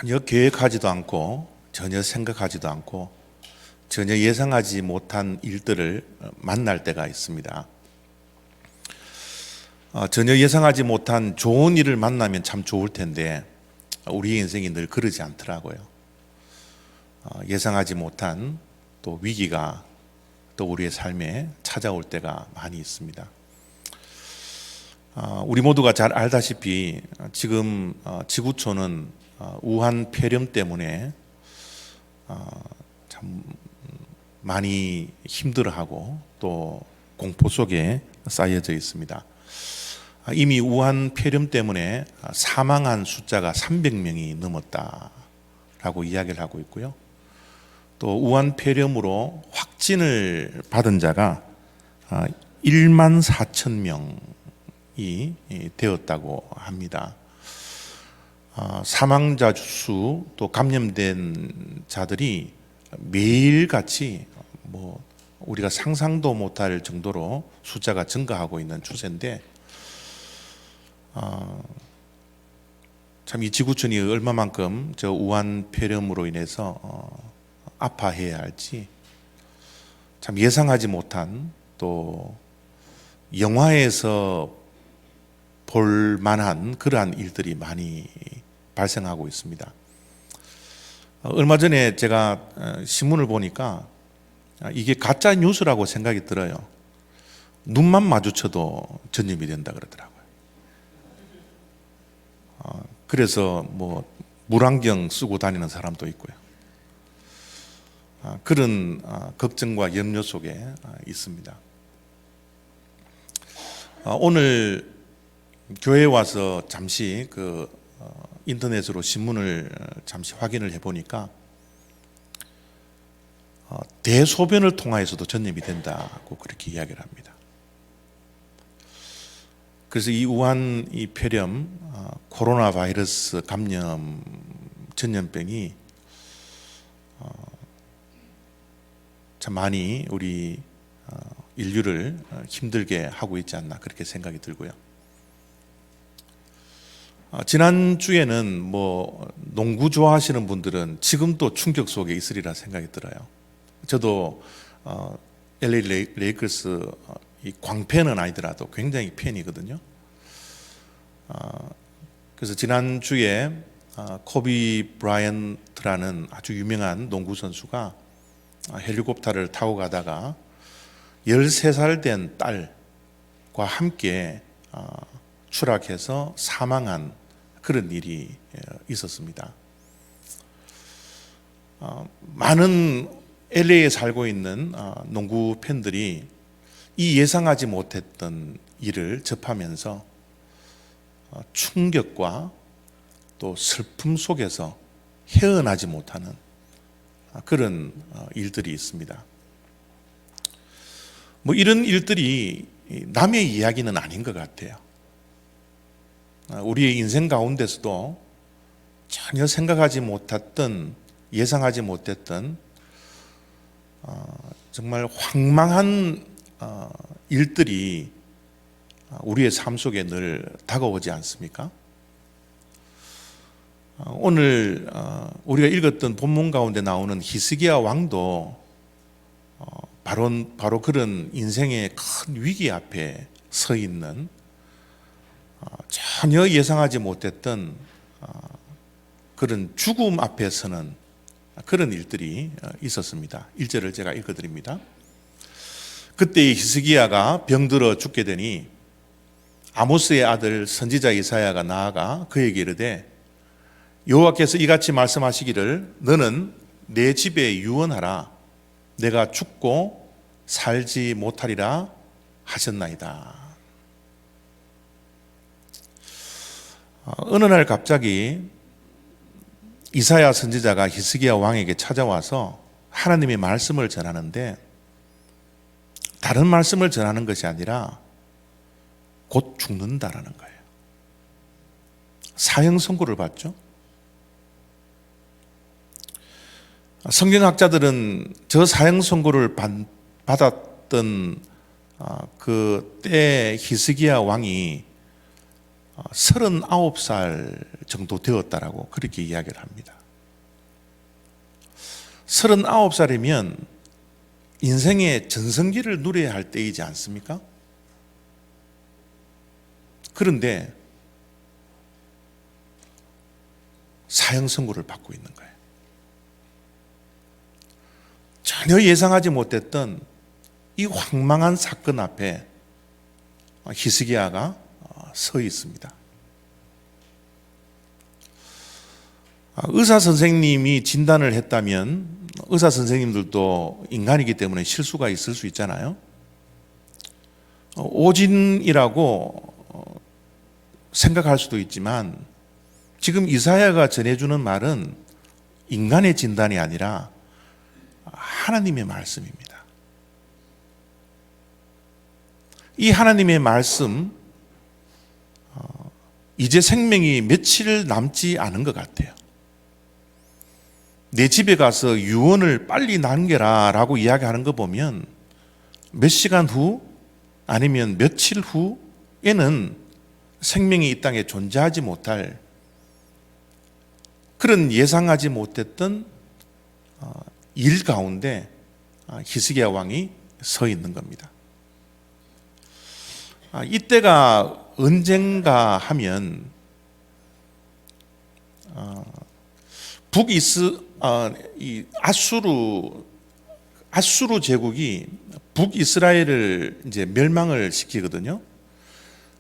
전혀 계획하지도 않고 전혀 생각하지도 않고 전혀 예상하지 못한 일들을 만날 때가 있습니다. 전혀 예상하지 못한 좋은 일을 만나면 참 좋을 텐데 우리의 인생이 늘 그러지 않더라고요. 예상하지 못한 또 위기가 또 우리의 삶에 찾아올 때가 많이 있습니다. 우리 모두가 잘 알다시피 지금 지구촌은 우한 폐렴 때문에 참 많이 힘들어하고 또 공포 속에 쌓여져 있습니다. 이미 우한 폐렴 때문에 사망한 숫자가 300명이 넘었다라고 이야기를 하고 있고요. 또 우한 폐렴으로 확진을 받은 자가 1만 4천 명이 되었다고 합니다. 사망자 수 또 감염된 자들이 매일같이 우리가 상상도 못할 정도로 숫자가 증가하고 있는 추세인데 참 이 지구촌이 얼마만큼 저 우한 폐렴으로 인해서 아파해야 할지 참 예상하지 못한 또 영화에서 볼 만한 그러한 일들이 많이 발생하고 있습니다. 얼마 전에 제가 신문을 보니까 이게 가짜 뉴스라고 생각이 들어요. 눈만 마주쳐도 전염이 된다 그러더라고요. 그래서 물안경 쓰고 다니는 사람도 있고요. 그런 걱정과 염려 속에 있습니다. 오늘 교회에 와서 잠시 인터넷으로 신문을 잠시 확인을 해보니까 대소변을 통하여서도 전염이 된다고 그렇게 이야기를 합니다. 그래서 이 우한 이 폐렴 코로나 바이러스 감염 전염병이 참 많이 우리 인류를 힘들게 하고 있지 않나 그렇게 생각이 들고요. 지난주에는 농구 좋아하시는 분들은 지금도 충격 속에 있으리라 생각이 들어요. 저도 LA 레이커스 이 광팬은 아니더라도 굉장히 팬이거든요. 그래서 지난주에 코비 브라이언트라는 아주 유명한 농구 선수가 헬리콥터를 타고 가다가 13살 된 딸과 함께 추락해서 사망한 그런 일이 있었습니다. 많은 LA에 살고 있는 농구 팬들이 이 예상하지 못했던 일을 접하면서 충격과 또 슬픔 속에서 헤어나지 못하는 그런 일들이 있습니다. 이런 일들이 남의 이야기는 아닌 것 같아요. 우리의 인생 가운데서도 전혀 생각하지 못했던, 예상하지 못했던 정말 황망한 일들이 우리의 삶 속에 늘 다가오지 않습니까? 오늘 우리가 읽었던 본문 가운데 나오는 히스기야 왕도 바로 그런 인생의 큰 위기 앞에 서 있는 전혀 예상하지 못했던 그런 죽음 앞에 서는 그런 일들이 있었습니다. 1절을 제가 읽어드립니다. 그때 히스기야가 병들어 죽게 되니 아모스의 아들 선지자 이사야가 나아가 그에게 이르되 여호와께서 이같이 말씀하시기를 너는 내 집에 유언하라 내가 죽고 살지 못하리라 하셨나이다. 어느 날 갑자기 이사야 선지자가 히스기야 왕에게 찾아와서 하나님의 말씀을 전하는데 다른 말씀을 전하는 것이 아니라 곧 죽는다라는 거예요. 사형 선고를 받죠. 성경학자들은 저 사형 선고를 받았던 그 때 히스기야 왕이 39살 정도 되었다라고 그렇게 이야기를 합니다. 39살이면 인생의 전성기를 누려야 할 때이지 않습니까? 그런데 사형 선고를 받고 있는 거예요. 전혀 예상하지 못했던 이 황망한 사건 앞에 히스기야가 서 있습니다. 의사 선생님이 진단을 했다면 의사 선생님들도 인간이기 때문에 실수가 있을 수 있잖아요. 오진이라고 생각할 수도 있지만 지금 이사야가 전해주는 말은 인간의 진단이 아니라 하나님의 말씀입니다. 이 하나님의 말씀, 이제 생명이 며칠 남지 않은 것 같아요. 내 집에 가서 유언을 빨리 남겨라 라고 이야기하는 거 보면 몇 시간 후 아니면 며칠 후에는 생명이 이 땅에 존재하지 못할 그런 예상하지 못했던 일 가운데 히스기야 왕이 서 있는 겁니다. 이때가 언젠가 하면 이 아수르 제국이 북이스라엘을 이제 멸망을 시키거든요.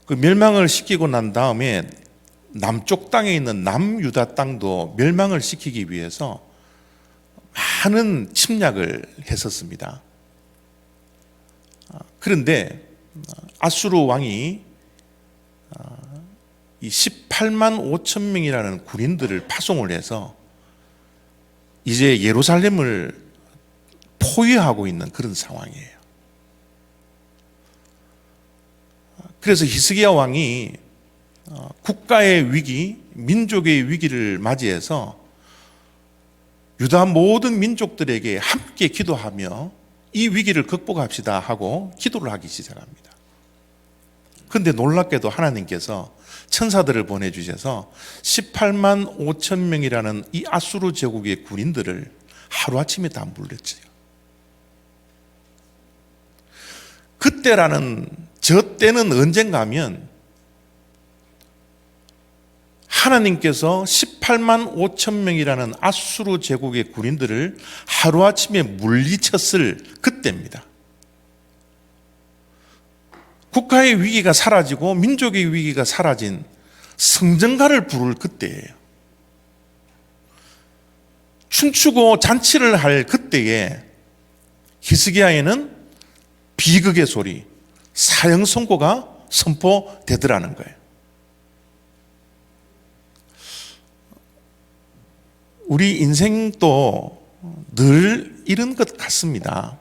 그 멸망을 시키고 난 다음에 남쪽 땅에 있는 남유다 땅도 멸망을 시키기 위해서 많은 침략을 했었습니다. 그런데 아수르 왕이 이 18만 5천 명이라는 군인들을 파송을 해서 이제 예루살렘을 포위하고 있는 그런 상황이에요. 그래서 히스기야 왕이 국가의 위기, 민족의 위기를 맞이해서 유다 모든 민족들에게 함께 기도하며 이 위기를 극복합시다 하고 기도를 하기 시작합니다. 그런데 놀랍게도 하나님께서 천사들을 보내주셔서 18만 5천 명이라는 이 아수르 제국의 군인들을 하루아침에 다 물렸어요. 저 때는 언젠가 하면 하나님께서 18만 5천 명이라는 아수르 제국의 군인들을 하루아침에 물리쳤을 그때입니다. 국가의 위기가 사라지고 민족의 위기가 사라진 성전가를 부를 그때예요. 춤추고 잔치를 할 그때에 히스기야에는 비극의 소리, 사형 선고가 선포되더라는 거예요. 우리 인생도 늘 이런 것 같습니다.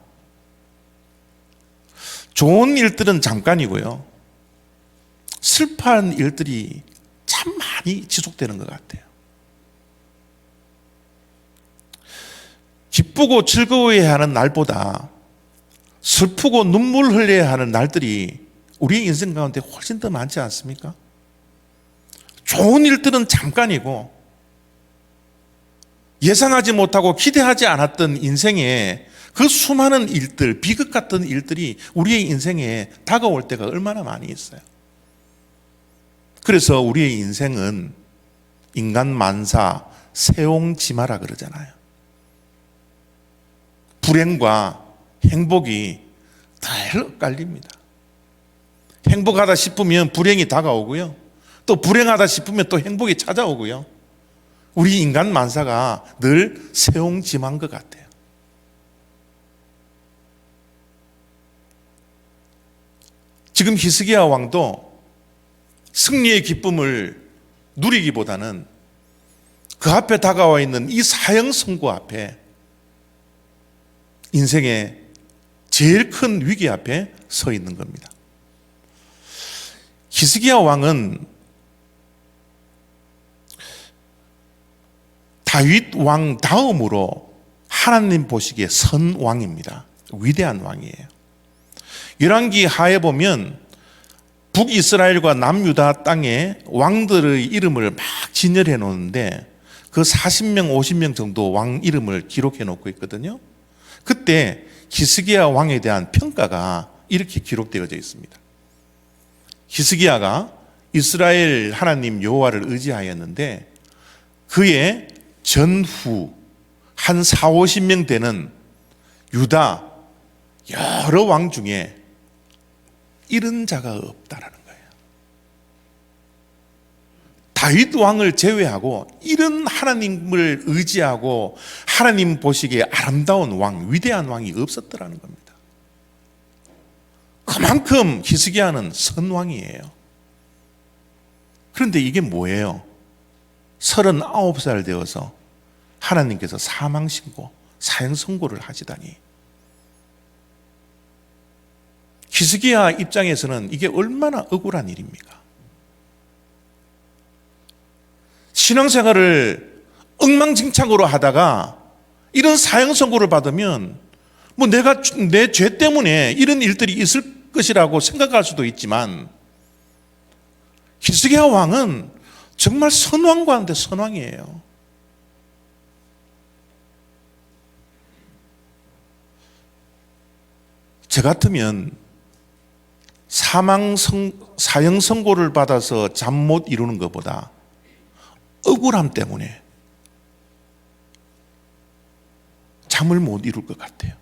좋은 일들은 잠깐이고요. 슬퍼한 일들이 참 많이 지속되는 것 같아요. 기쁘고 즐거워해야 하는 날보다 슬프고 눈물 흘려야 하는 날들이 우리 인생 가운데 훨씬 더 많지 않습니까? 좋은 일들은 잠깐이고 예상하지 못하고 기대하지 않았던 인생에 그 수많은 일들, 비극 같은 일들이 우리의 인생에 다가올 때가 얼마나 많이 있어요. 그래서 우리의 인생은 인간 만사, 세옹지마라 그러잖아요. 불행과 행복이 다 헷갈립니다. 행복하다 싶으면 불행이 다가오고요. 또 불행하다 싶으면 또 행복이 찾아오고요. 우리 인간 만사가 늘 세옹지마인 것 같아요. 지금 히스기야 왕도 승리의 기쁨을 누리기보다는 그 앞에 다가와 있는 이 사형 선고 앞에 인생의 제일 큰 위기 앞에 서 있는 겁니다. 히스기야 왕은 다윗 왕 다음으로 하나님 보시기에 선 왕입니다. 위대한 왕이에요. 열왕기 하에 보면 북이스라엘과 남유다 땅에 왕들의 이름을 막 진열해 놓는데 그 40명, 50명 정도 왕 이름을 기록해 놓고 있거든요. 그때 히스기야 왕에 대한 평가가 이렇게 기록되어져 있습니다. 히스기야가 이스라엘 하나님 여호와를 의지하였는데 그의 전후 한 4, 50명 되는 유다 여러 왕 중에 이런 자가 없다라는 거예요. 다윗 왕을 제외하고 이런 하나님을 의지하고 하나님 보시기에 아름다운 왕, 위대한 왕이 없었더라는 겁니다. 그만큼 히스기야는 선왕이에요. 그런데 이게 뭐예요? 39살 되어서 하나님께서 사망 신고, 사형 선고를 하시다니. 히스기야 입장에서는 이게 얼마나 억울한 일입니까? 신앙생활을 엉망진창으로 하다가 이런 사형 선고를 받으면 뭐 내가 내 죄 때문에 이런 일들이 있을 것이라고 생각할 수도 있지만 히스기야 왕은 정말 선왕 가운데 선왕이에요. 저 같으면 사형 선고를 받아서 잠 못 이루는 것보다 억울함 때문에 잠을 못 이룰 것 같아요.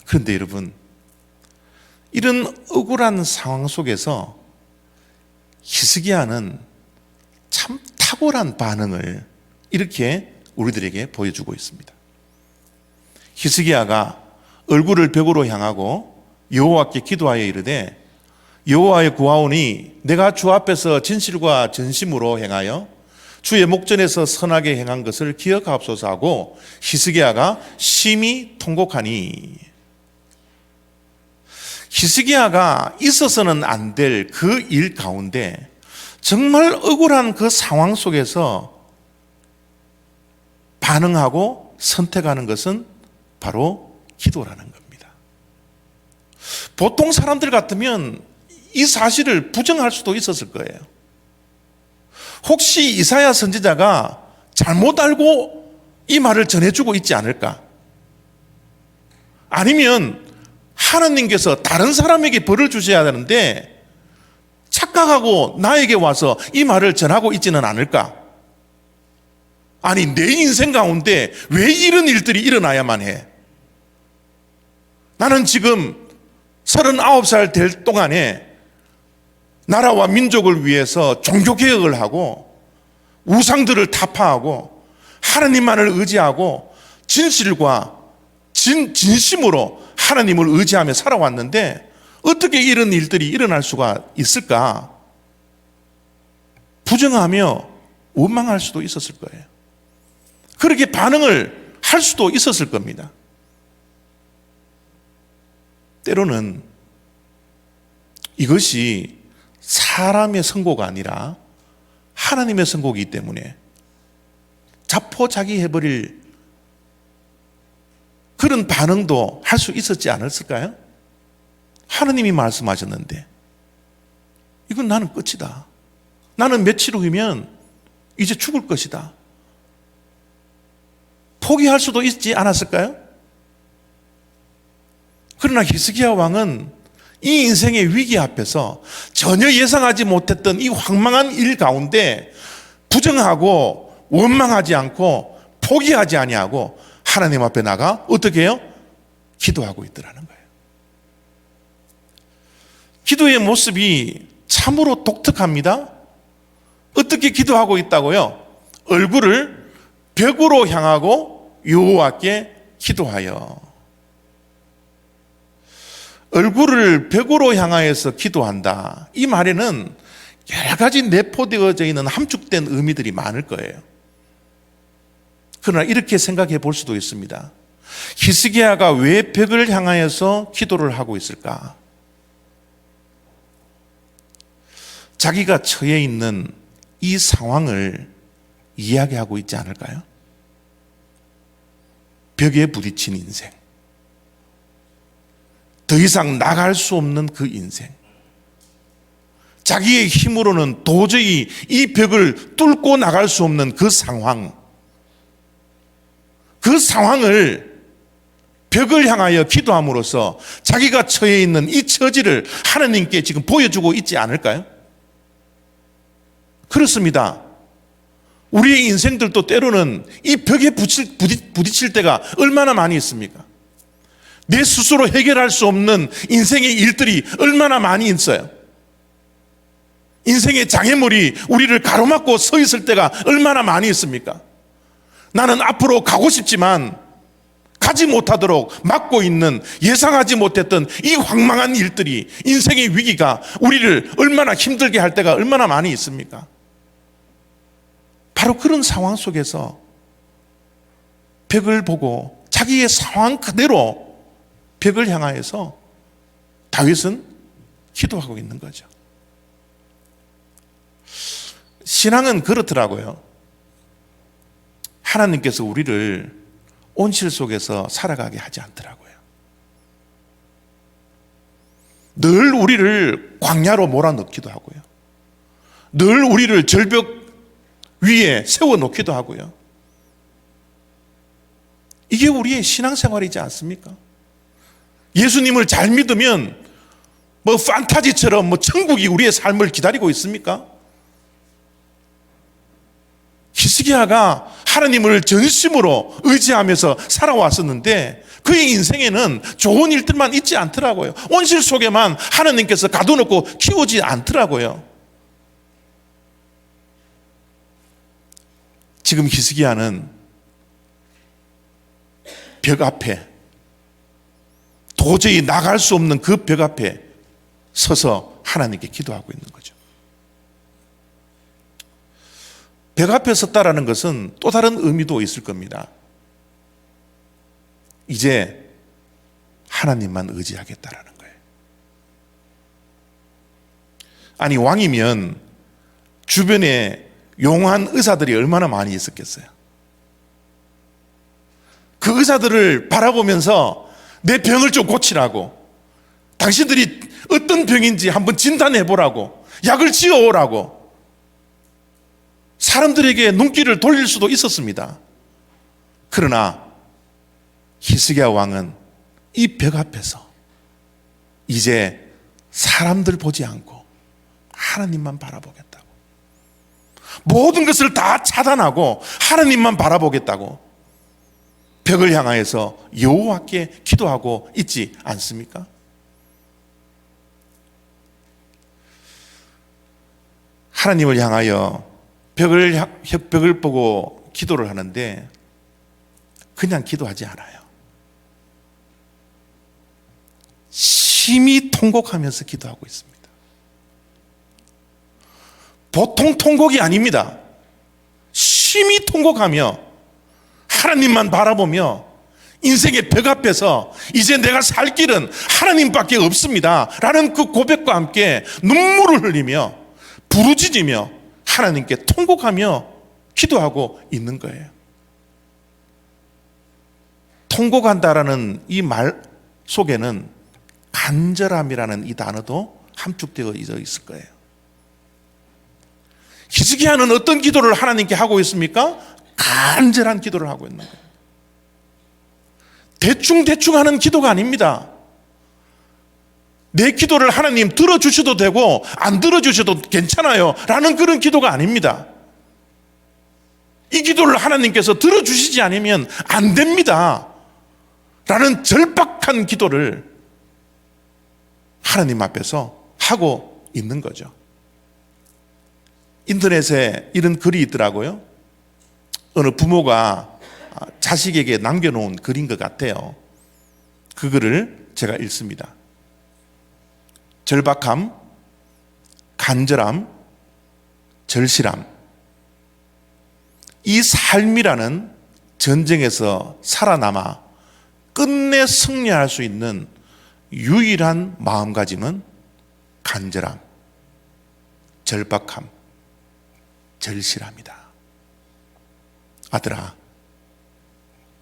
그런데 여러분, 이런 억울한 상황 속에서 히스기야는 참 탁월한 반응을 이렇게 우리들에게 보여주고 있습니다. 히스기야가 얼굴을 벽으로 향하고 여호와께 기도하여 이르되 여호와의 구하오니 내가 주 앞에서 진실과 전심으로 행하여 주의 목전에서 선하게 행한 것을 기억하옵소서 하고 히스기야가 심히 통곡하니, 히스기야가 있어서는 안 될 그 일 가운데 정말 억울한 그 상황 속에서 반응하고 선택하는 것은 바로 기도라는 겁니다. 보통 사람들 같으면 이 사실을 부정할 수도 있었을 거예요. 혹시 이사야 선지자가 잘못 알고 이 말을 전해주고 있지 않을까? 아니면 하나님께서 다른 사람에게 벌을 주셔야 되는데 착각하고 나에게 와서 이 말을 전하고 있지는 않을까? 아니, 내 인생 가운데 왜 이런 일들이 일어나야만 해? 나는 지금 39살 될 동안에 나라와 민족을 위해서 종교개혁을 하고 우상들을 타파하고 하나님만을 의지하고 진실과 진심으로 하나님을 의지하며 살아왔는데 어떻게 이런 일들이 일어날 수가 있을까? 부정하며 원망할 수도 있었을 거예요. 그렇게 반응을 할 수도 있었을 겁니다. 때로는 이것이 사람의 선고가 아니라 하나님의 선고이기 때문에 자포자기해버릴 그런 반응도 할 수 있었지 않았을까요? 하나님이 말씀하셨는데 이건 나는 끝이다. 나는 며칠 후면 이제 죽을 것이다. 포기할 수도 있지 않았을까요? 그러나 히스기야 왕은 이 인생의 위기 앞에서 전혀 예상하지 못했던 이 황망한 일 가운데 부정하고 원망하지 않고 포기하지 아니하고 하나님 앞에 나가 어떻게 해요? 기도하고 있더라는 거예요. 기도의 모습이 참으로 독특합니다. 어떻게 기도하고 있다고요? 얼굴을 벽으로 향하고 여호와께 기도하여. 얼굴을 벽으로 향하여서 기도한다. 이 말에는 여러 가지 내포되어져 있는 함축된 의미들이 많을 거예요. 그러나 이렇게 생각해 볼 수도 있습니다. 히스기야가 왜 벽을 향하여서 기도를 하고 있을까? 자기가 처해 있는 이 상황을 이야기하고 있지 않을까요? 벽에 부딪힌 인생, 더 이상 나갈 수 없는 그 인생, 자기의 힘으로는 도저히 이 벽을 뚫고 나갈 수 없는 그 상황, 그 상황을 벽을 향하여 기도함으로써 자기가 처해 있는 이 처지를 하나님께 지금 보여주고 있지 않을까요? 그렇습니다. 우리의 인생들도 때로는 이 벽에 부딪힐 때가 얼마나 많이 있습니까? 내 스스로 해결할 수 없는 인생의 일들이 얼마나 많이 있어요. 인생의 장애물이 우리를 가로막고 서 있을 때가 얼마나 많이 있습니까? 나는 앞으로 가고 싶지만 가지 못하도록 막고 있는, 예상하지 못했던 이 황망한 일들이, 인생의 위기가 우리를 얼마나 힘들게 할 때가 얼마나 많이 있습니까? 바로 그런 상황 속에서 벽을 보고 자기의 상황 그대로 벽을 향하여서 다윗은 기도하고 있는 거죠. 신앙은 그렇더라고요. 하나님께서 우리를 온실 속에서 살아가게 하지 않더라고요. 늘 우리를 광야로 몰아넣기도 하고요. 늘 우리를 절벽 위에 세워놓기도 하고요. 이게 우리의 신앙생활이지 않습니까? 예수님을 잘 믿으면 뭐 판타지처럼 뭐 천국이 우리의 삶을 기다리고 있습니까? 히스기야가 하나님을 전심으로 의지하면서 살아왔었는데 그의 인생에는 좋은 일들만 있지 않더라고요. 온실 속에만 하나님께서 가둬놓고 키우지 않더라고요. 지금 히스기야는 벽 앞에, 도저히 나갈 수 없는 그 벽 앞에 서서 하나님께 기도하고 있는 거죠. 벽 앞에 섰다라는 것은 또 다른 의미도 있을 겁니다. 이제 하나님만 의지하겠다라는 거예요. 아니, 왕이면 주변에 용한 의사들이 얼마나 많이 있었겠어요. 그 의사들을 바라보면서 내 병을 좀 고치라고, 당신들이 어떤 병인지 한번 진단해 보라고, 약을 지어 오라고 사람들에게 눈길을 돌릴 수도 있었습니다. 그러나 히스기야 왕은 이 벽 앞에서 이제 사람들 보지 않고 하나님만 바라보겠다고, 모든 것을 다 차단하고 하나님만 바라보겠다고 벽을 향하여서 여호와께 기도하고 있지 않습니까? 하나님을 향하여 벽을 보고 기도를 하는데 그냥 기도하지 않아요. 심히 통곡하면서 기도하고 있습니다. 보통 통곡이 아닙니다. 심히 통곡하며 하나님만 바라보며 인생의 벽 앞에서 이제 내가 살 길은 하나님밖에 없습니다 라는 그 고백과 함께 눈물을 흘리며 부르짖으며 하나님께 통곡하며 기도하고 있는 거예요. 통곡한다라는 이 말 속에는 간절함이라는 이 단어도 함축되어 있을 거예요. 히스기야는 어떤 기도를 하나님께 하고 있습니까? 간절한 기도를 하고 있는 거예요. 대충 하는 기도가 아닙니다. 내 기도를 하나님 들어주셔도 되고 안 들어주셔도 괜찮아요 라는 그런 기도가 아닙니다. 이 기도를 하나님께서 들어주시지 않으면 안 됩니다 라는 절박한 기도를 하나님 앞에서 하고 있는 거죠. 인터넷에 이런 글이 있더라고요. 어느 부모가 자식에게 남겨놓은 글인 것 같아요. 그 글을 제가 읽습니다. 절박함, 간절함, 절실함, 이 삶이라는 전쟁에서 살아남아 끝내 승리할 수 있는 유일한 마음가짐은 간절함, 절박함, 절실함이다. 아들아,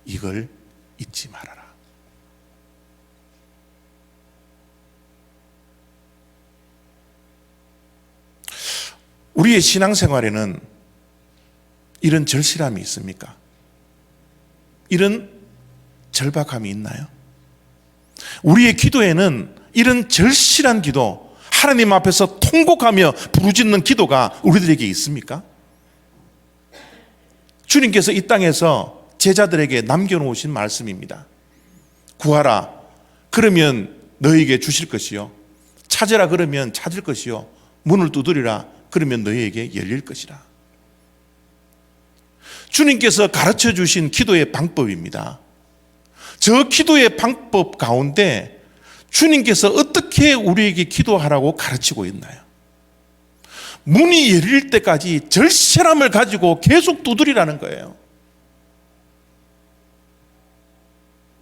이걸 잊지 말아라. 우리의 신앙생활에는 이런 절실함이 있습니까? 이런 절박함이 있나요? 우리의 기도에는 이런 절실한 기도, 하나님 앞에서 통곡하며 부르짖는 기도가 우리들에게 있습니까? 주님께서 이 땅에서 제자들에게 남겨놓으신 말씀입니다. 구하라, 그러면 너희에게 주실 것이요. 찾으라, 그러면 찾을 것이요. 문을 두드리라, 그러면 너희에게 열릴 것이라. 주님께서 가르쳐 주신 기도의 방법입니다. 저 기도의 방법 가운데 주님께서 어떻게 우리에게 기도하라고 가르치고 있나요? 문이 열릴 때까지 절실함을 가지고 계속 두드리라는 거예요.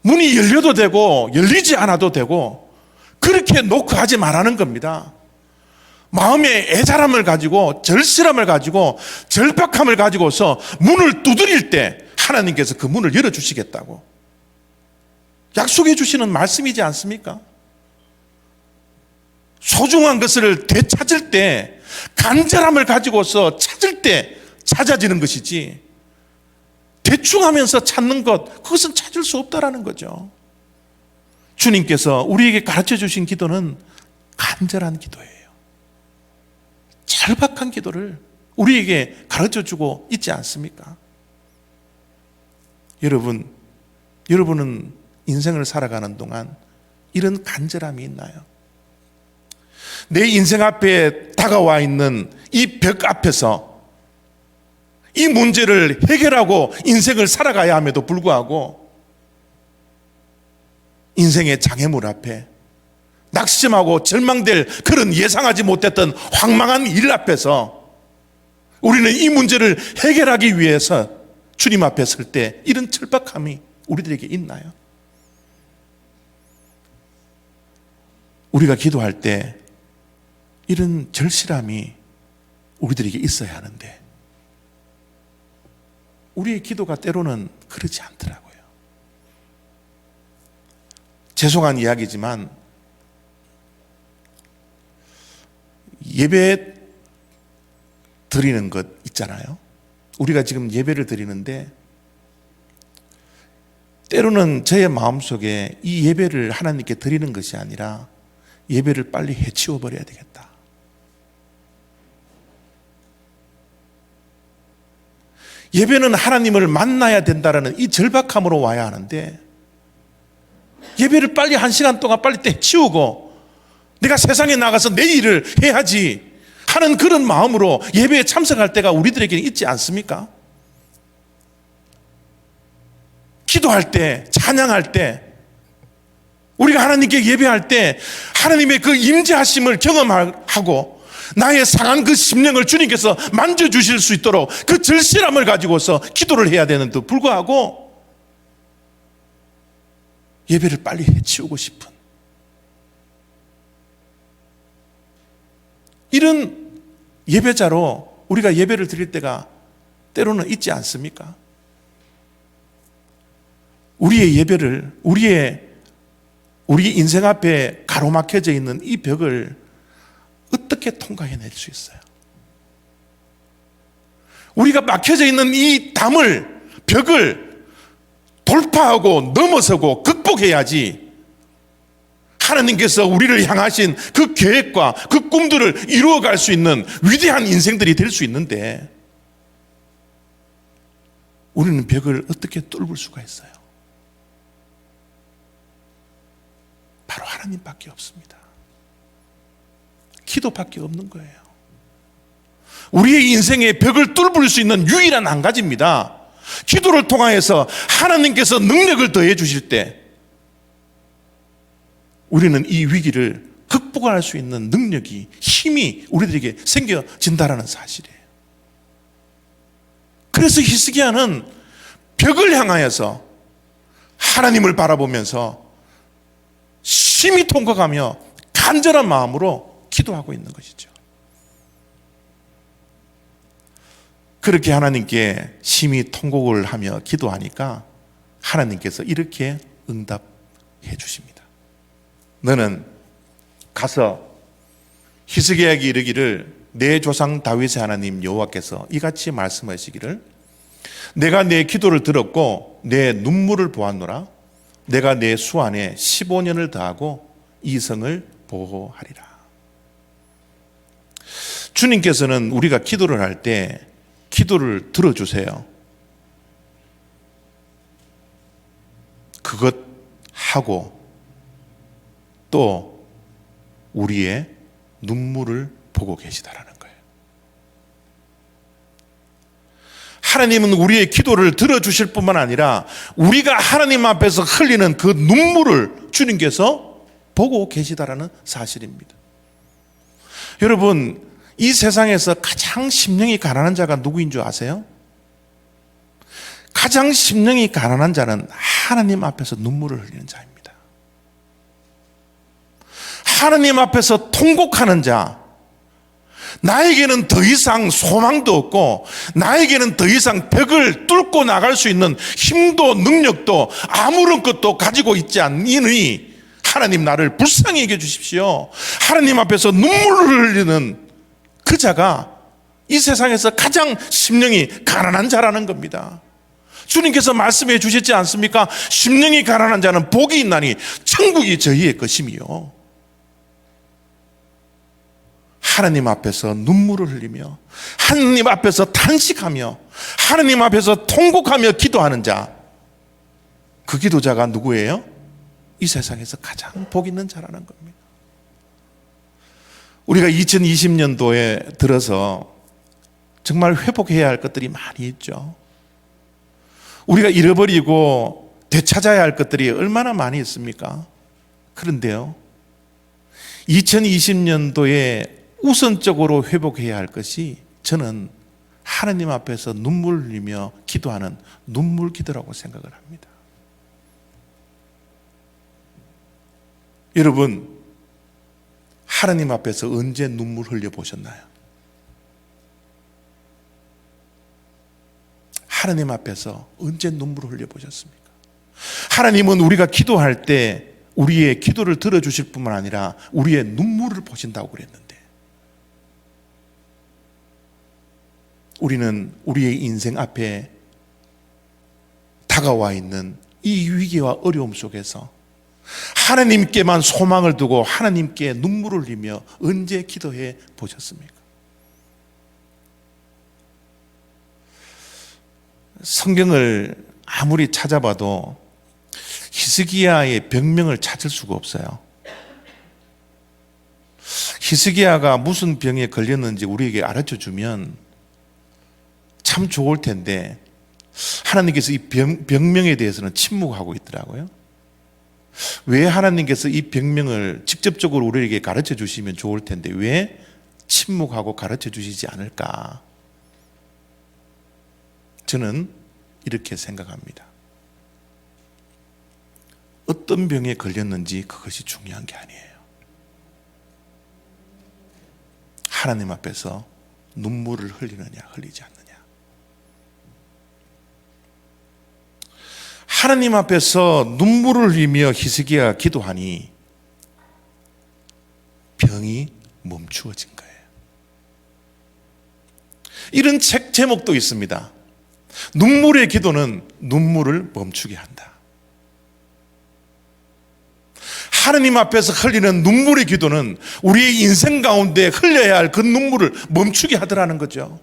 문이 열려도 되고 열리지 않아도 되고 그렇게 놓고 하지 말라는 겁니다. 마음의 애절함을 가지고 절실함을 가지고 절박함을 가지고서 문을 두드릴 때 하나님께서 그 문을 열어주시겠다고 약속해 주시는 말씀이지 않습니까? 소중한 것을 되찾을 때 간절함을 가지고서 찾을 때 찾아지는 것이지 대충 하면서 찾는 것, 그것은 찾을 수 없다라는 거죠. 주님께서 우리에게 가르쳐 주신 기도는 간절한 기도예요. 절박한 기도를 우리에게 가르쳐 주고 있지 않습니까? 여러분은 인생을 살아가는 동안 이런 간절함이 있나요? 내 인생 앞에 다가와 있는 이 벽 앞에서 이 문제를 해결하고 인생을 살아가야 함에도 불구하고 인생의 장애물 앞에 낙심하고 절망될 그런 예상하지 못했던 황망한 일 앞에서 우리는 이 문제를 해결하기 위해서 주님 앞에 설 때 이런 절박함이 우리들에게 있나요? 우리가 기도할 때 이런 절실함이 우리들에게 있어야 하는데 우리의 기도가 때로는 그렇지 않더라고요. 죄송한 이야기지만 예배 드리는 것 있잖아요. 우리가 지금 예배를 드리는데 때로는 저의 마음속에 이 예배를 하나님께 드리는 것이 아니라 예배를 빨리 해치워 버려야 되겠다. 예배는 하나님을 만나야 된다라는 이 절박함으로 와야 하는데 예배를 빨리 1시간 동안 빨리 해치우고 내가 세상에 나가서 내 일을 해야지 하는 그런 마음으로 예배에 참석할 때가 우리들에게 있지 않습니까? 기도할 때, 찬양할 때, 우리가 하나님께 예배할 때 하나님의 그 임재하심을 경험하고 나의 상한 그 심령을 주님께서 만져주실 수 있도록 그 절실함을 가지고서 기도를 해야 되는데도 불구하고 예배를 빨리 해치우고 싶은 이런 예배자로 우리가 예배를 드릴 때가 때로는 있지 않습니까? 우리의 예배를 우리 인생 앞에 가로막혀져 있는 이 벽을 어떻게 통과해낼 수 있어요? 우리가 막혀져 있는 이 벽을 돌파하고 넘어서고 극복해야지 하나님께서 우리를 향하신 그 계획과 그 꿈들을 이루어갈 수 있는 위대한 인생들이 될 수 있는데 우리는 벽을 어떻게 뚫을 수가 있어요? 바로 하나님밖에 없습니다. 기도밖에 없는 거예요. 우리의 인생의 벽을 뚫을 수 있는 유일한 한 가지입니다. 기도를 통하여서 하나님께서 능력을 더해 주실 때 우리는 이 위기를 극복할 수 있는 능력이, 힘이 우리들에게 생겨진다는 사실이에요. 그래서 히스기야는 벽을 향하여서 하나님을 바라보면서 심히 통곡하며 간절한 마음으로 기도하고 있는 것이죠. 그렇게 하나님께 심히 통곡을 하며 기도하니까 하나님께서 이렇게 응답해 주십니다. 너는 가서 히스기야에게 이르기를 내 조상 다윗의 하나님 여호와께서 이같이 말씀하시기를 내가 내 기도를 들었고 내 눈물을 보았노라. 내가 내 수 안에 15년을 더하고 이 성을 보호하리라. 주님께서는 우리가 기도를 할 때 기도를 들어주세요. 그것 하고 또 우리의 눈물을 보고 계시다라는 거예요. 하나님은 우리의 기도를 들어주실 뿐만 아니라 우리가 하나님 앞에서 흘리는 그 눈물을 주님께서 보고 계시다라는 사실입니다. 여러분, 이 세상에서 가장 심령이 가난한 자가 누구인 줄 아세요? 가장 심령이 가난한 자는 하나님 앞에서 눈물을 흘리는 자입니다. 하나님 앞에서 통곡하는 자, 나에게는 더 이상 소망도 없고 나에게는 더 이상 벽을 뚫고 나갈 수 있는 힘도 능력도 아무런 것도 가지고 있지 않으니 하나님 나를 불쌍히 여겨 주십시오. 하나님 앞에서 눈물을 흘리는 그 자가 이 세상에서 가장 심령이 가난한 자라는 겁니다. 주님께서 말씀해 주셨지 않습니까? 심령이 가난한 자는 복이 있나니 천국이 저희의 것이며. 하나님 앞에서 눈물을 흘리며 하나님 앞에서 탄식하며 하나님 앞에서 통곡하며 기도하는 자, 그 기도자가 누구예요? 이 세상에서 가장 복 있는 자라는 겁니다. 우리가 2020년도에 들어서 정말 회복해야 할 것들이 많이 있죠. 우리가 잃어버리고 되찾아야 할 것들이 얼마나 많이 있습니까? 그런데요, 2020년도에 우선적으로 회복해야 할 것이 저는 하나님 앞에서 눈물 흘리며 기도하는 눈물 기도라고 생각을 합니다. 여러분, 하나님 앞에서 언제 눈물 흘려 보셨나요? 하나님 앞에서 언제 눈물을 흘려 보셨습니까? 하나님은 우리가 기도할 때 우리의 기도를 들어주실 뿐만 아니라 우리의 눈물을 보신다고 그랬는데, 우리는 우리의 인생 앞에 다가와 있는 이 위기와 어려움 속에서 하나님께만 소망을 두고 하나님께 눈물을 흘리며 언제 기도해 보셨습니까? 성경을 아무리 찾아봐도 히스기야의 병명을 찾을 수가 없어요. 히스기야가 무슨 병에 걸렸는지 우리에게 알려줘 주면 참 좋을 텐데 하나님께서 이 병명에 대해서는 침묵하고 있더라고요. 왜 하나님께서 이 병명을 직접적으로 우리에게 가르쳐 주시면 좋을 텐데 왜 침묵하고 가르쳐 주시지 않을까? 저는 이렇게 생각합니다. 어떤 병에 걸렸는지 그것이 중요한 게 아니에요. 하나님 앞에서 눈물을 흘리느냐 흘리지 않느냐. 하나님 앞에서 눈물을 흘리며 히스기야가 기도하니 병이 멈추어진 거예요. 이런 책 제목도 있습니다. 눈물의 기도는 눈물을 멈추게 한다. 하나님 앞에서 흘리는 눈물의 기도는 우리의 인생 가운데 흘려야 할 그 눈물을 멈추게 하더라는 거죠.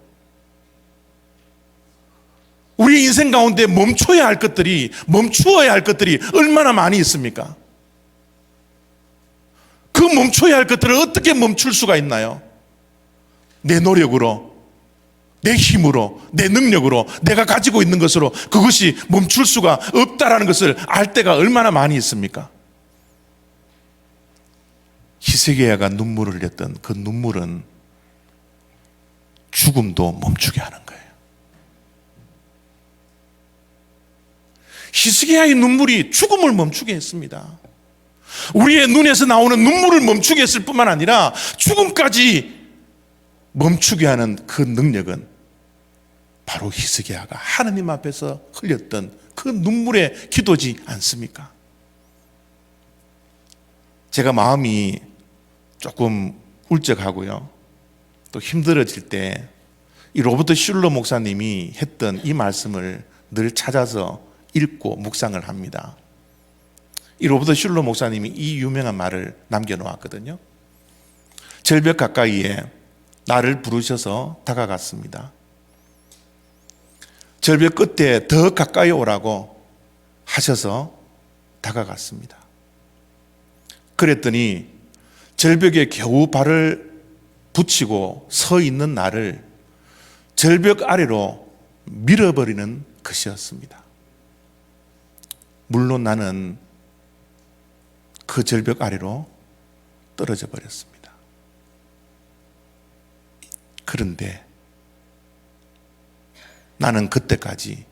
우리 인생 가운데 멈춰야 할 것들이, 멈추어야 할 것들이 얼마나 많이 있습니까? 그 멈춰야 할 것들을 어떻게 멈출 수가 있나요? 내 노력으로, 내 힘으로, 내 능력으로, 내가 가지고 있는 것으로 그것이 멈출 수가 없다라는 것을 알 때가 얼마나 많이 있습니까? 히스기야가 눈물을 흘렸던 그 눈물은 죽음도 멈추게 하는 거예요. 히스기야의 눈물이 죽음을 멈추게 했습니다. 우리의 눈에서 나오는 눈물을 멈추게 했을 뿐만 아니라 죽음까지 멈추게 하는 그 능력은 바로 히스기야가 하나님 앞에서 흘렸던 그 눈물의 기도지 않습니까? 제가 마음이 조금 울적하고요, 또 힘들어질 때 이 로버트 슐러 목사님이 했던 이 말씀을 늘 찾아서 읽고 묵상을 합니다. 이 로버트 슐러 목사님이 이 유명한 말을 남겨놓았거든요. 절벽 가까이에 나를 부르셔서 다가갔습니다. 절벽 끝에 더 가까이 오라고 하셔서 다가갔습니다. 그랬더니 절벽에 겨우 발을 붙이고 서 있는 나를 절벽 아래로 밀어버리는 것이었습니다. 물론 나는 그 절벽 아래로 떨어져 버렸습니다. 그런데 나는 그때까지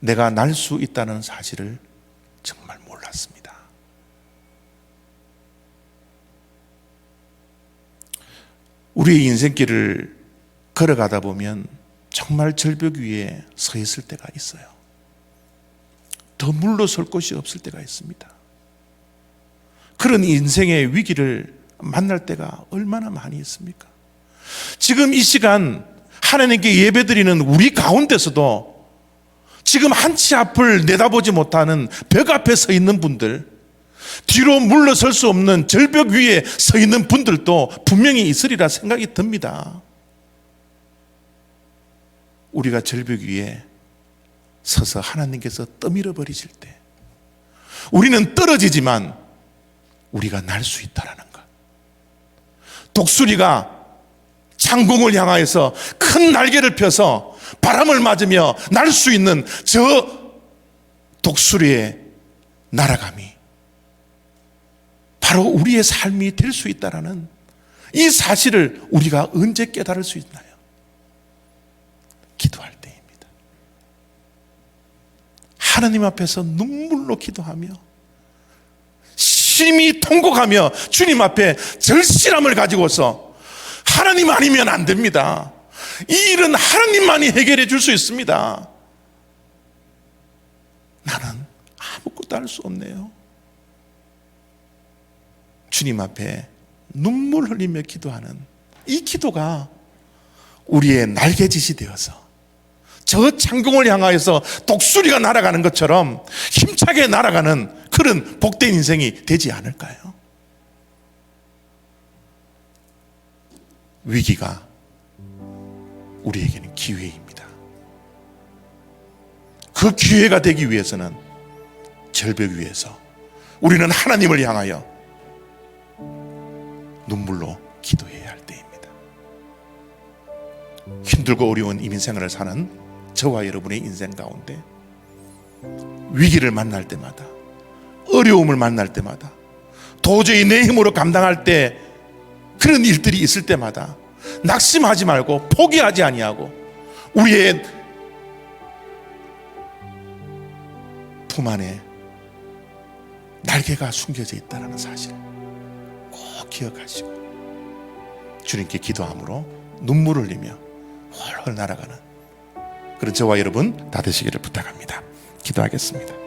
내가 날 수 있다는 사실을 정말 몰랐습니다. 우리의 인생길을 걸어가다 보면 정말 절벽 위에 서 있을 때가 있어요. 더 물러설 곳이 없을 때가 있습니다. 그런 인생의 위기를 만날 때가 얼마나 많이 있습니까? 지금 이 시간 하나님께 예배드리는 우리 가운데서도 지금 한치 앞을 내다보지 못하는 벽 앞에 서 있는 분들, 뒤로 물러설 수 없는 절벽 위에 서 있는 분들도 분명히 있으리라 생각이 듭니다. 우리가 절벽 위에 서서 하나님께서 떠밀어 버리실 때 우리는 떨어지지만 우리가 날 수 있다라는 것. 독수리가 창공을 향하여서 큰 날개를 펴서 바람을 맞으며 날 수 있는 저 독수리의 날아감이 바로 우리의 삶이 될 수 있다라는 이 사실을 우리가 언제 깨달을 수 있나요? 기도할 때입니다. 하나님 앞에서 눈물로 기도하며 심히 통곡하며 주님 앞에 절실함을 가지고서 하나님 아니면 안 됩니다. 이 일은 하나님만이 해결해 줄 수 있습니다. 나는 아무것도 할 수 없네요. 주님 앞에 눈물 흘리며 기도하는 이 기도가 우리의 날개짓이 되어서 저 창공을 향하여서 독수리가 날아가는 것처럼 힘차게 날아가는 그런 복된 인생이 되지 않을까요? 위기가 우리에게는 기회입니다. 그 기회가 되기 위해서는 절벽 위에서 우리는 하나님을 향하여 눈물로 기도해야 할 때입니다. 힘들고 어려운 인생을 사는 저와 여러분의 인생 가운데 위기를 만날 때마다, 어려움을 만날 때마다, 도저히 내 힘으로 감당할 때 그런 일들이 있을 때마다 낙심하지 말고 포기하지 아니하고 우리의 품 안에 날개가 숨겨져 있다는 사실 꼭 기억하시고 주님께 기도함으로 눈물을 흘리며 훨훨 날아가는 그런 저와 여러분 다 되시기를 부탁합니다. 기도하겠습니다.